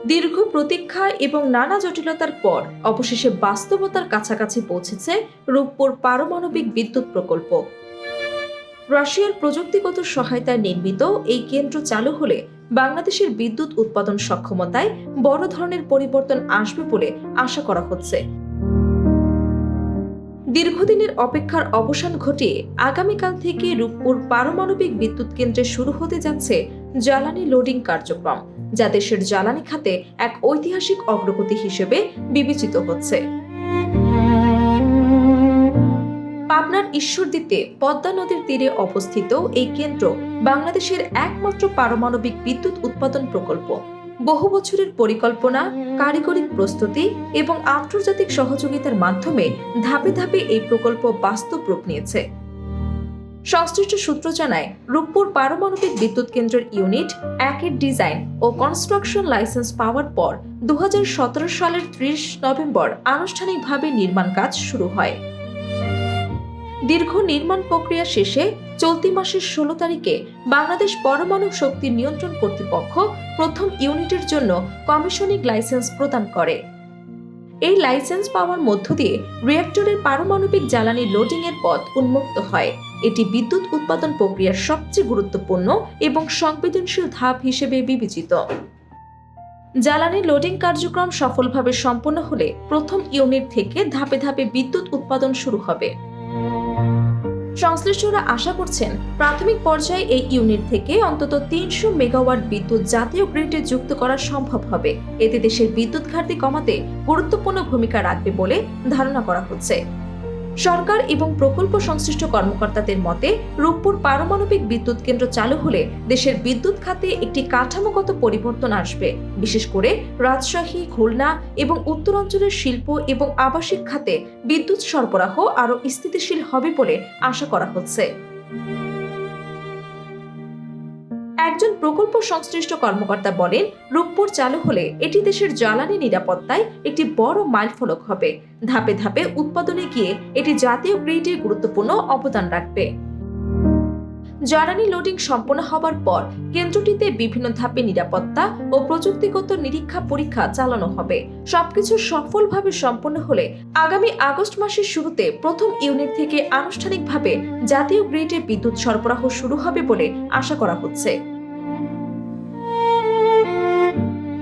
দীর্ঘ প্রতীক্ষা এবং নানা জটিলতার পর অবশেষে বাস্তবতার কাছাকাছি পৌঁছেছে রূপপুর পারমাণবিক বিদ্যুৎ প্রকল্প। রাশিয়ার প্রযুক্তিগত সহায়তায় নির্মিত এই কেন্দ্র চালু হলে বাংলাদেশের বিদ্যুৎ উৎপাদন সক্ষমতায় বড় ধরনের পরিবর্তন আসবে বলে আশা করা হচ্ছে। দীর্ঘদিনের অপেক্ষার অবসান ঘটিয়ে আগামীকাল থেকে রূপপুর পারমাণবিক বিদ্যুৎ কেন্দ্রে শুরু হতে যাচ্ছে জ্বালানি লোডিং কার্যক্রম, যা দেশের জ্বালানি খাতে এক ঐতিহাসিক অগ্রগতি হিসেবে বিবেচিত হচ্ছে। পাবনার ঈশ্বরদীতে পদ্মা নদীর তীরে অবস্থিত এই কেন্দ্র বাংলাদেশের একমাত্র পারমাণবিক বিদ্যুৎ উৎপাদন প্রকল্প। বহু বছরের পরিকল্পনা, কারিগরি প্রস্তুতি এবং আন্তর্জাতিক সহযোগিতার মাধ্যমে ধাপে ধাপে এই প্রকল্প বাস্তব রূপ নিয়েছে। সংশ্লিষ্ট সূত্র জানায়, রূপপুর পারমাণবিক বিদ্যুৎ কেন্দ্রের ইউনিট 1-এর ডিজাইন ও কনস্ট্রাকশন লাইসেন্স পাওয়ার পর 2017 সালের 30 নভেম্বর আনুষ্ঠানিকভাবে নির্মাণ কাজ শুরু হয়। দীর্ঘ নির্মাণ প্রক্রিয়া শেষে চলতি মাসের 16 তারিখে বাংলাদেশ পরমাণু শক্তি নিয়ন্ত্রণ কর্তৃপক্ষ প্রথম ইউনিটের জন্য কমিশনিং লাইসেন্স প্রদান করে। এই লাইসেন্স পাওয়ার মধ্য দিয়ে রিঅ্যাক্টরের পারমাণবিক জ্বালানি লোডিং এর পথ উন্মুক্ত হয়। এটি বিদ্যুৎ উৎপাদন প্রক্রিয়ার সবচেয়ে গুরুত্বপূর্ণ এবং সংবেদনশীল ধাপ হিসেবে বিবেচিত। জ্বালানি লোডিং কার্যক্রম সফলভাবে সম্পন্ন হলে প্রথম ইউনিট থেকে ধাপে ধাপে বিদ্যুৎ উৎপাদন শুরু হবে। সংশ্লিষ্টরা আশা করছেন, প্রাথমিক পর্যায়ে এই ইউনিট থেকে অন্তত 300 মেগাওয়াট বিদ্যুৎ জাতীয় গ্রিডে যুক্ত করা সম্ভব হবে। এতে দেশের বিদ্যুৎ ঘাটতি কমাতে গুরুত্বপূর্ণ ভূমিকা রাখবে বলে ধারণা করা হচ্ছে। সরকার এবং প্রকল্প সংশ্লিষ্ট কর্মকর্তাদের মতে, রূপপুর পারমাণবিক বিদ্যুৎ কেন্দ্র চালু হলে দেশের বিদ্যুৎ খাতে একটি কাঠামোগত পরিবর্তন আসবে। বিশেষ করে রাজশাহী, খুলনা এবং উত্তরাঞ্চলের শিল্প এবং আবাসিক খাতে বিদ্যুৎ সরবরাহ আরও স্থিতিশীল হবে বলে আশা করা হচ্ছে। একজন প্রকল্প সংশ্লিষ্ট কর্মকর্তা বলেন, রূপপুর চালু হলে এটি দেশের জ্বালানি নিরাপত্তায় একটি বড় মাইলফলক হবে। ধাপে ধাপে উৎপাদনে গিয়ে এটি জাতীয় গ্রিডে গুরুত্বপূর্ণ অবদান রাখবে। জ্বালানি লোডিং সম্পন্ন হবার পর কেন্দ্রটিতে বিভিন্ন ধাপে নিরাপত্তা ও প্রযুক্তিগত নিরীক্ষা পরীক্ষা চালানো হবে। সবকিছু সফলভাবে সম্পন্ন হলে আগামী আগস্ট মাসের শুরুতে প্রথম ইউনিট থেকে আনুষ্ঠানিকভাবে জাতীয় গ্রিডে বিদ্যুৎ সরবরাহ শুরু হবে বলে আশা করা হচ্ছে।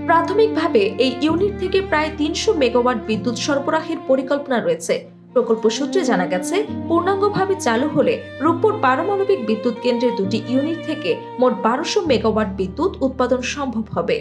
প্রাথমিকভাবে এই ইউনিট থেকে প্রায় 300 মেগাওয়াট বিদ্যুৎ সরবরাহের পরিকল্পনা রয়েছে। প্রকল্প সূত্রে জানা গেছে, পূর্ণাঙ্গভাবে চালু হলে রূপপুর পারমাণবিক বিদ্যুৎ কেন্দ্রের 2টি ইউনিট থেকে মোট 1200 মেগাওয়াট বিদ্যুৎ উৎপাদন সম্ভব হবে।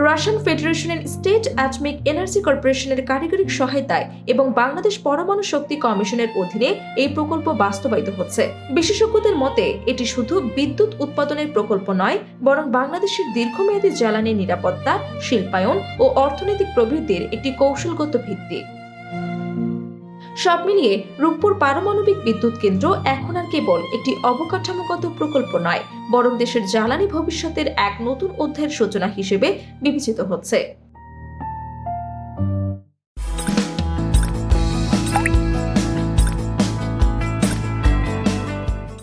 রাশিয়ান ফেডারেশনের স্টেট অ্যাটমিক এনার্জি কর্পোরেশনের কারিগরি সহায়তায় এবং বাংলাদেশ পরমাণু শক্তি কমিশনের অধীনে এই প্রকল্প বাস্তবায়িত হচ্ছে। বিশেষজ্ঞদের মতে, এটি শুধু বিদ্যুৎ উৎপাদনের প্রকল্প নয়, বরং বাংলাদেশের দীর্ঘমেয়াদী জ্বালানি নিরাপত্তা, শিল্পায়ন ও অর্থনৈতিক প্রবৃদ্ধির একটি কৌশলগত ভিত্তি। সব মিলিয়ে রূপপুর পারমাণবিক বিদ্যুৎ কেন্দ্র এখন আর কেবল একটি অবকাঠামোগত প্রকল্প নয়, বরং দেশের জ্বালানি ভবিষ্যতের এক নতুন অধ্যায়ের সূচনা হিসেবে বিবেচিত হচ্ছে।